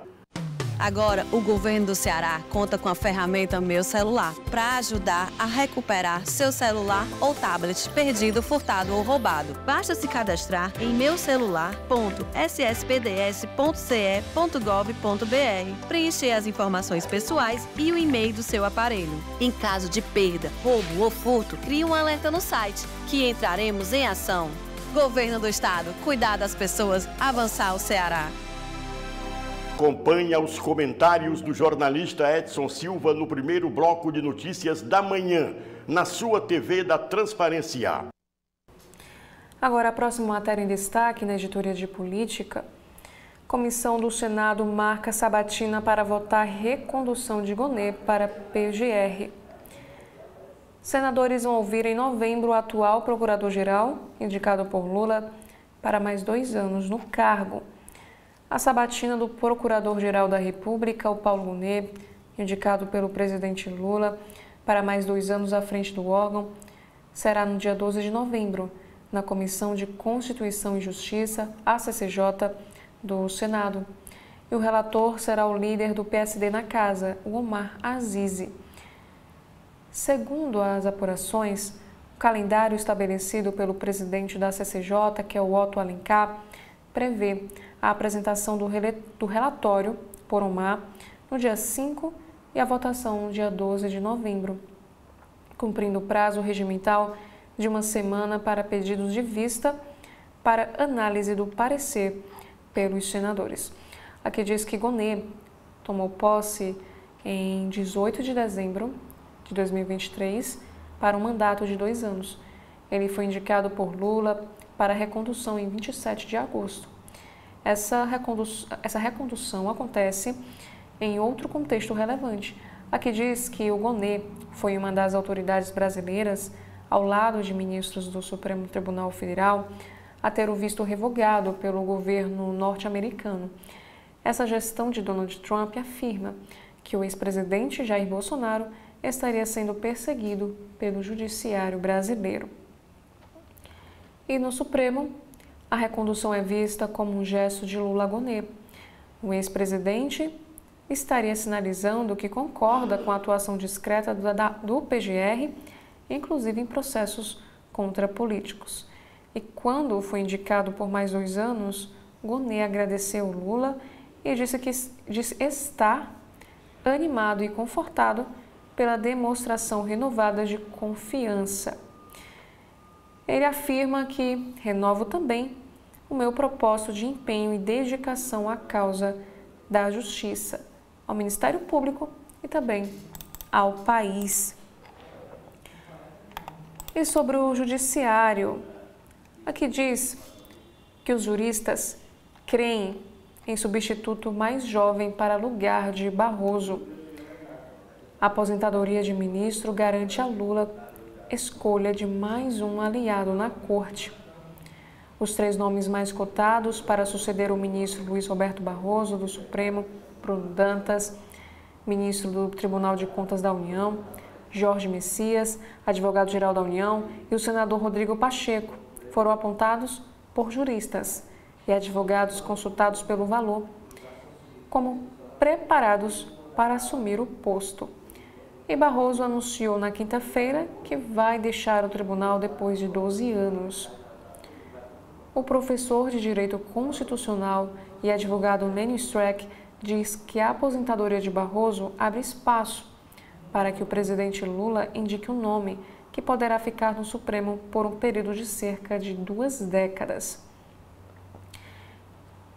Agora, o governo do Ceará conta com a ferramenta Meu Celular para ajudar a recuperar seu celular ou tablet perdido, furtado ou roubado. Basta se cadastrar em meucelular.sspds.ce.gov.br, preencher as informações pessoais e o e-mail do seu aparelho. Em caso de perda, roubo ou furto, crie um alerta no site, que entraremos em ação. Governo do Estado, cuidar das pessoas, avançar o Ceará. Acompanhe os comentários do jornalista Edson Silva no primeiro bloco de notícias da manhã, na sua TV da Transparência. Agora, a próxima matéria em destaque na editoria de política. Comissão do Senado marca sabatina para votar recondução de Gonet para PGR. Senadores vão ouvir em novembro o atual procurador-geral, indicado por Lula, para mais 2 anos no cargo. A sabatina do Procurador-Geral da República, o Paulo Gonet, indicado pelo presidente Lula para mais 2 anos à frente do órgão, será no dia 12 de novembro, na Comissão de Constituição e Justiça, a CCJ, do Senado. E o relator será o líder do PSD na casa, o Omar Aziz. Segundo as apurações, o calendário estabelecido pelo presidente da CCJ, que é o Otto Alencar, prevê a apresentação do relatório por Omar no dia 5 e a votação no dia 12 de novembro, cumprindo o prazo regimental de 1 semana para pedidos de vista para análise do parecer pelos senadores. Aqui diz que Gonet tomou posse em 18 de dezembro de 2023 para um mandato de 2 anos. Ele foi indicado por Lula para recondução em 27 de agosto. Essa recondução acontece em outro contexto relevante. Aqui diz que o Gonet foi uma das autoridades brasileiras, ao lado de ministros do Supremo Tribunal Federal, a ter o visto revogado pelo governo norte-americano. Essa gestão de Donald Trump afirma que o ex-presidente Jair Bolsonaro estaria sendo perseguido pelo judiciário brasileiro. E no Supremo, a recondução é vista como um gesto de Lula a Gonet. O ex-presidente estaria sinalizando que concorda com a atuação discreta do PGR, inclusive em processos contra políticos. E quando foi indicado por mais 2 anos, Gonet agradeceu Lula e disse estar animado e confortado pela demonstração renovada de confiança. Ele afirma que renovo também o meu propósito de empenho e dedicação à causa da justiça, ao Ministério Público e também ao país. E sobre o judiciário, aqui diz que os juristas creem em substituto mais jovem para lugar de Barroso. A aposentadoria de ministro garante a Lula escolha de mais um aliado na corte. Os 3 nomes mais cotados para suceder o ministro Luiz Roberto Barroso, do Supremo, Bruno Dantas, ministro do Tribunal de Contas da União, Jorge Messias, advogado-geral da União, e o senador Rodrigo Pacheco foram apontados por juristas e advogados consultados pelo Valor como preparados para assumir o posto. E Barroso anunciou na quinta-feira que vai deixar o tribunal depois de 12 anos. O professor de Direito Constitucional e advogado Nenio Streck diz que a aposentadoria de Barroso abre espaço para que o presidente Lula indique um nome que poderá ficar no Supremo por um período de cerca de 2 décadas.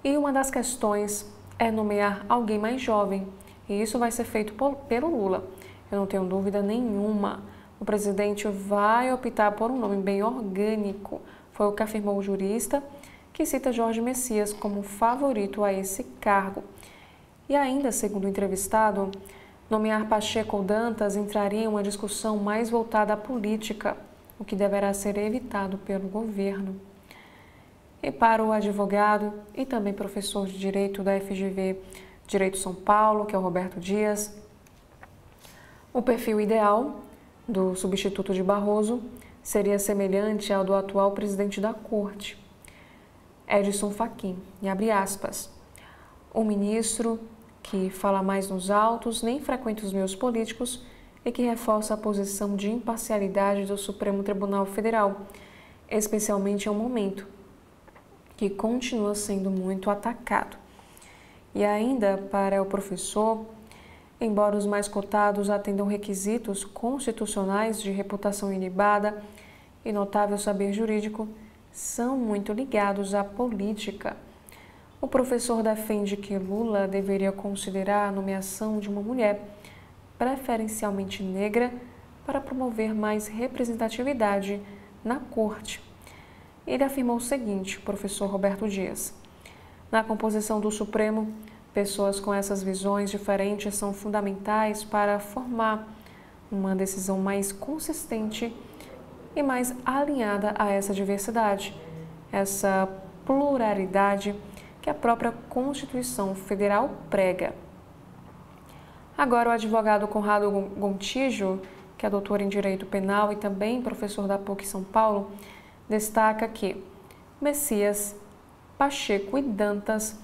E uma das questões é nomear alguém mais jovem, e isso vai ser feito pelo Lula. Eu não tenho dúvida nenhuma. O presidente vai optar por um nome bem orgânico. Foi o que afirmou o jurista, que cita Jorge Messias como favorito a esse cargo. E ainda, segundo o entrevistado, nomear Pacheco ou Dantas entraria em uma discussão mais voltada à política, o que deverá ser evitado pelo governo. E para o advogado e também professor de Direito da FGV Direito São Paulo, que é o Roberto Dias, o perfil ideal do substituto de Barroso seria semelhante ao do atual presidente da Corte, Edson Fachin, e abre aspas, um ministro que fala mais nos autos, nem frequenta os meios políticos e que reforça a posição de imparcialidade do Supremo Tribunal Federal, especialmente em um momento que continua sendo muito atacado. E ainda para o professor, embora os mais cotados atendam requisitos constitucionais de reputação ilibada e notável saber jurídico, são muito ligados à política. O professor defende que Lula deveria considerar a nomeação de uma mulher, preferencialmente negra, para promover mais representatividade na corte. Ele afirmou o seguinte, o professor Roberto Dias: na composição do Supremo, pessoas com essas visões diferentes são fundamentais para formar uma decisão mais consistente e mais alinhada a essa diversidade, essa pluralidade que a própria Constituição Federal prega. Agora, o advogado Conrado Gontijo, que é doutor em Direito Penal e também professor da PUC São Paulo, destaca que Messias, Pacheco e Dantas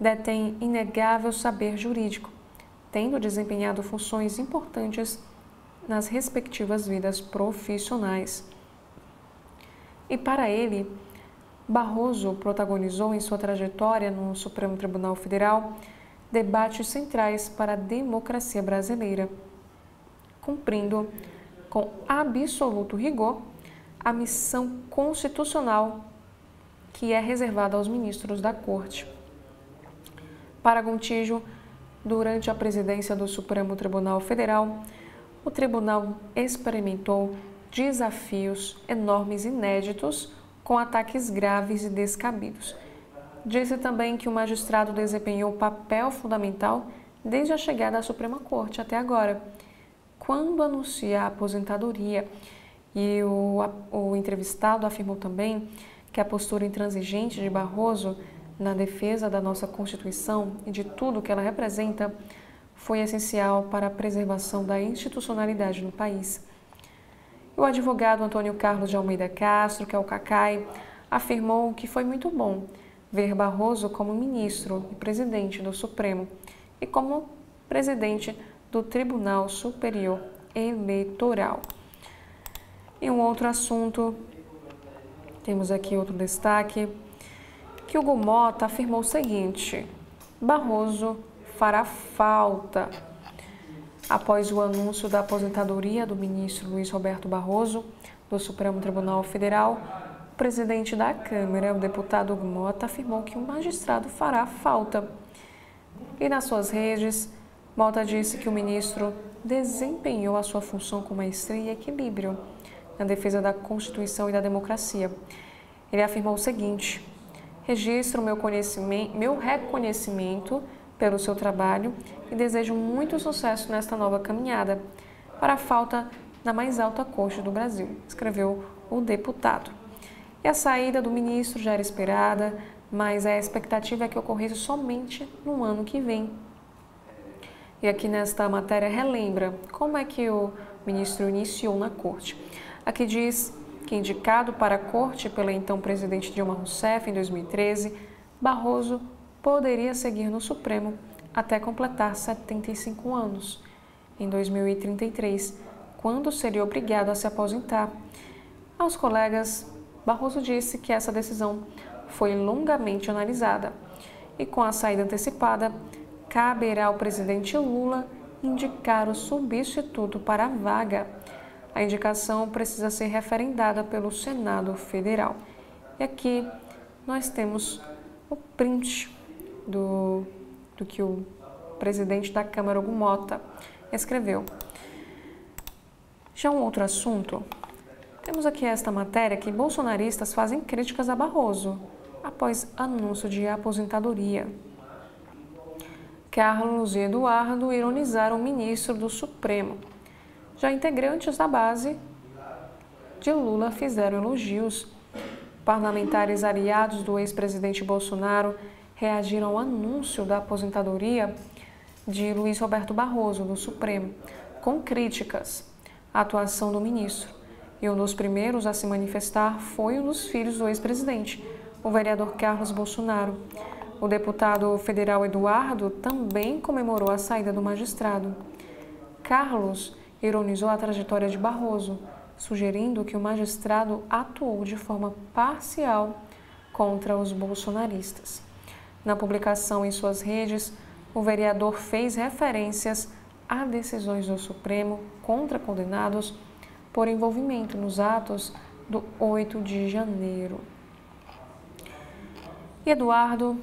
detêm inegável saber jurídico, tendo desempenhado funções importantes nas respectivas vidas profissionais. E para ele, Barroso protagonizou em sua trajetória no Supremo Tribunal Federal debates centrais para a democracia brasileira, cumprindo com absoluto rigor a missão constitucional que é reservada aos ministros da Corte. Para Gontijo, durante a presidência do Supremo Tribunal Federal, o tribunal experimentou desafios enormes e inéditos com ataques graves e descabidos. Disse também que o magistrado desempenhou papel fundamental desde a chegada à Suprema Corte até agora, quando anuncia a aposentadoria. E o entrevistado afirmou também que a postura intransigente de Barroso na defesa da nossa Constituição e de tudo que ela representa foi essencial para a preservação da institucionalidade no país. O advogado Antônio Carlos de Almeida Castro, que é o Cacai, afirmou que foi muito bom ver Barroso como ministro e presidente do Supremo e como presidente do Tribunal Superior Eleitoral. E um outro assunto, temos aqui outro destaque, que Hugo Mota afirmou o seguinte: Barroso fará falta. Após o anúncio da aposentadoria do ministro Luiz Roberto Barroso, do Supremo Tribunal Federal, o presidente da Câmara, o deputado Hugo Mota, afirmou que o magistrado fará falta. E nas suas redes, Mota disse que o ministro desempenhou a sua função com maestria e equilíbrio na defesa da Constituição e da democracia. Ele afirmou o seguinte: registro meu reconhecimento pelo seu trabalho e desejo muito sucesso nesta nova caminhada para a falta na mais alta corte do Brasil, escreveu o deputado. E a saída do ministro já era esperada, mas a expectativa é que ocorresse somente no ano que vem. E aqui nesta matéria relembra como é que o ministro iniciou na corte. Aqui diz que, indicado para a corte pela então presidente Dilma Rousseff em 2013, Barroso poderia seguir no Supremo até completar 75 anos, em 2033, quando seria obrigado a se aposentar. Aos colegas, Barroso disse que essa decisão foi longamente analisada e, com a saída antecipada, caberá ao presidente Lula indicar o substituto para a vaga. A indicação precisa ser referendada pelo Senado Federal. E aqui nós temos o print do que o presidente da Câmara, Hugo Mota, escreveu. Já um outro assunto, temos aqui esta matéria que bolsonaristas fazem críticas a Barroso após anúncio de aposentadoria. Carlos e Eduardo ironizaram o ministro do Supremo. Já integrantes da base de Lula fizeram elogios. Parlamentares aliados do ex-presidente Bolsonaro reagiram ao anúncio da aposentadoria de Luiz Roberto Barroso, do Supremo, com críticas à atuação do ministro. E um dos primeiros a se manifestar foi um dos filhos do ex-presidente, o vereador Carlos Bolsonaro. O deputado federal Eduardo também comemorou a saída do magistrado. Carlos ironizou a trajetória de Barroso, sugerindo que o magistrado atuou de forma parcial contra os bolsonaristas. Na publicação em suas redes, o vereador fez referências a decisões do Supremo contra condenados por envolvimento nos atos do 8 de janeiro. E Eduardo,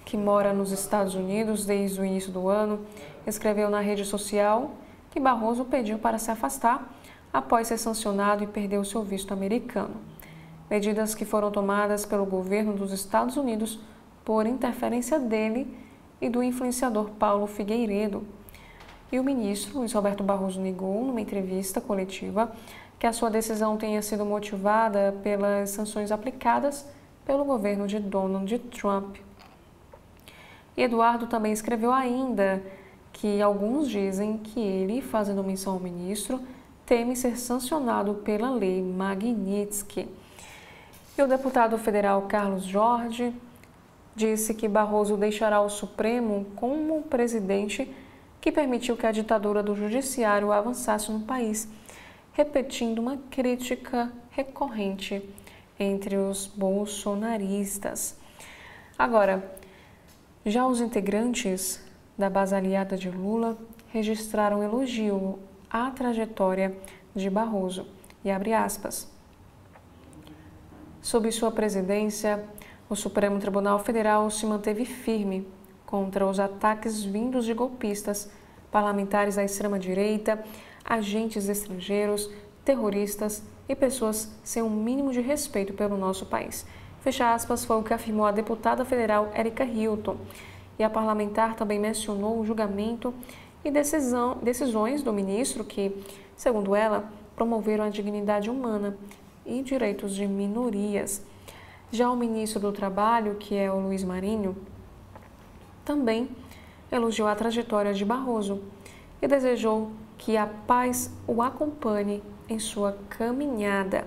que mora nos Estados Unidos desde o início do ano, escreveu na rede social que Barroso pediu para se afastar após ser sancionado e perder o seu visto americano. Medidas que foram tomadas pelo governo dos Estados Unidos por interferência dele e do influenciador Paulo Figueiredo. E o ministro Luiz Roberto Barroso negou, numa entrevista coletiva, que a sua decisão tenha sido motivada pelas sanções aplicadas pelo governo de Donald Trump. E Eduardo também escreveu ainda que alguns dizem que ele, fazendo menção ao ministro, teme ser sancionado pela lei Magnitsky. E o deputado federal Carlos Jorge disse que Barroso deixará o Supremo como presidente que permitiu que a ditadura do judiciário avançasse no país, repetindo uma crítica recorrente entre os bolsonaristas. Agora, já os integrantes da base aliada de Lula registraram elogio à trajetória de Barroso e abre aspas. Sob sua presidência, o Supremo Tribunal Federal se manteve firme contra os ataques vindos de golpistas, parlamentares da extrema-direita, agentes estrangeiros, terroristas e pessoas sem um mínimo de respeito pelo nosso país. Fecha aspas, foi o que afirmou a deputada federal Érica Hilton. E a parlamentar também mencionou o julgamento e decisões do ministro que, segundo ela, promoveram a dignidade humana e direitos de minorias. Já o ministro do Trabalho, que é o Luiz Marinho, também elogiou a trajetória de Barroso e desejou que a paz o acompanhe em sua caminhada.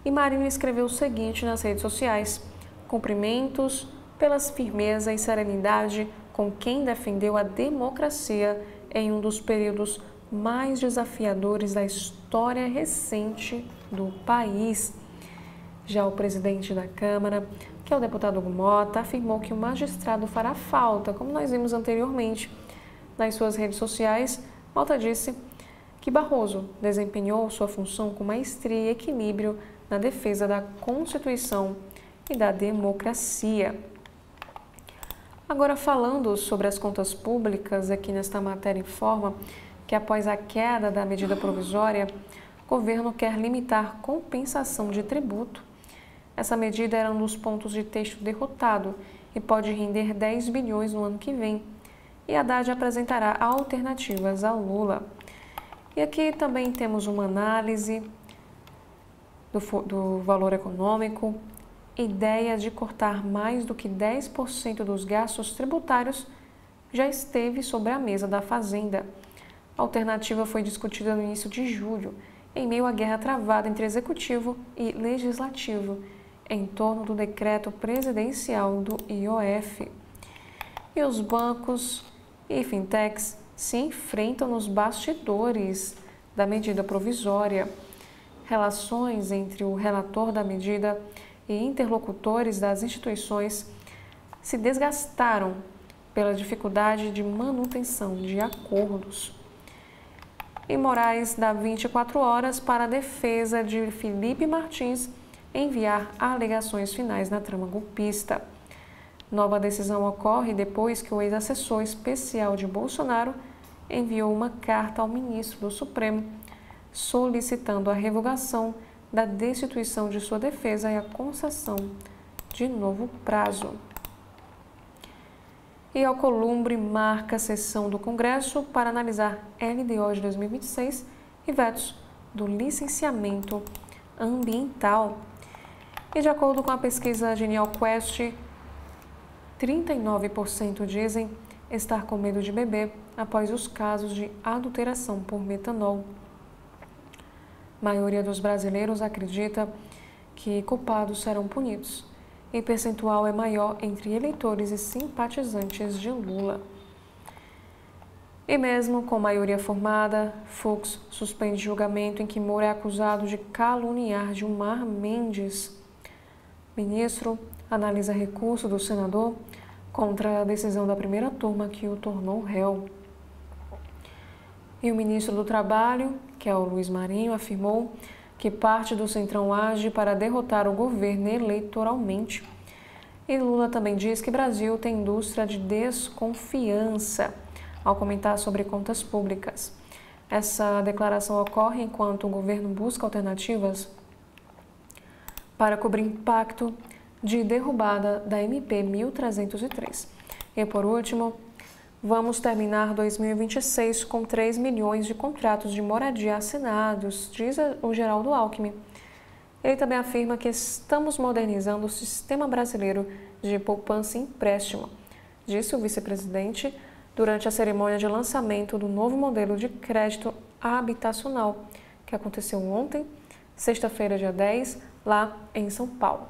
E Marinho escreveu o seguinte nas redes sociais: cumprimentos pelas firmeza e serenidade com quem defendeu a democracia em um dos períodos mais desafiadores da história recente do país. Já o presidente da Câmara, que é o deputado Hugo Mota, afirmou que o magistrado fará falta, como nós vimos anteriormente. Nas suas redes sociais, Mota disse que Barroso desempenhou sua função com maestria e equilíbrio na defesa da Constituição e da democracia. Agora, falando sobre as contas públicas, aqui nesta matéria informa que após a queda da medida provisória, o governo quer limitar compensação de tributo. Essa medida era um dos pontos de texto derrotado e pode render 10 bilhões no ano que vem. E Haddad apresentará alternativas a Lula. E aqui também temos uma análise do valor econômico. Ideia de cortar mais do que 10% dos gastos tributários já esteve sobre a mesa da Fazenda. A alternativa foi discutida no início de julho, em meio à guerra travada entre executivo e legislativo, em torno do decreto presidencial do IOF. E os bancos e fintechs se enfrentam nos bastidores da medida provisória. Relações entre o relator da medida e interlocutores das instituições se desgastaram pela dificuldade de manutenção de acordos. E Moraes dá 24 horas para a defesa de Felipe Martins enviar alegações finais na trama golpista. Nova decisão ocorre depois que o ex-assessor especial de Bolsonaro enviou uma carta ao ministro do Supremo solicitando a revogação da destituição de sua defesa e a concessão de novo prazo. E Alcolumbre marca a sessão do Congresso para analisar LDO de 2026 e vetos do licenciamento ambiental. E de acordo com a pesquisa Genial Quest, 39% dizem estar com medo de beber após os casos de adulteração por metanol. A maioria dos brasileiros acredita que culpados serão punidos. E percentual é maior entre eleitores e simpatizantes de Lula. E mesmo com maioria formada, Fux suspende julgamento em que Moura é acusado de caluniar Gilmar Mendes. O ministro analisa recurso do senador contra a decisão da primeira turma que o tornou réu. E o ministro do Trabalho, que é o Luiz Marinho, afirmou que parte do Centrão age para derrotar o governo eleitoralmente. E Lula também diz que Brasil tem indústria de desconfiança ao comentar sobre contas públicas. Essa declaração ocorre enquanto o governo busca alternativas para cobrir impacto de derrubada da MP 1303. E por último, vamos terminar 2026 com 3 milhões de contratos de moradia assinados, diz o Geraldo Alckmin. Ele também afirma que estamos modernizando o sistema brasileiro de poupança e empréstimo, disse o vice-presidente durante a cerimônia de lançamento do novo modelo de crédito habitacional, que aconteceu ontem, sexta-feira, dia 10, lá em São Paulo.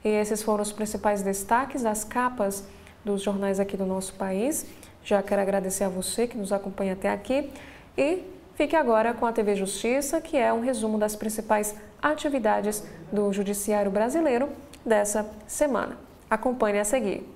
E esses foram os principais destaques das capas dos jornais aqui do nosso país. Já quero agradecer a você que nos acompanha até aqui e fique agora com a TV Justiça, que é um resumo das principais atividades do Judiciário Brasileiro dessa semana. Acompanhe a seguir.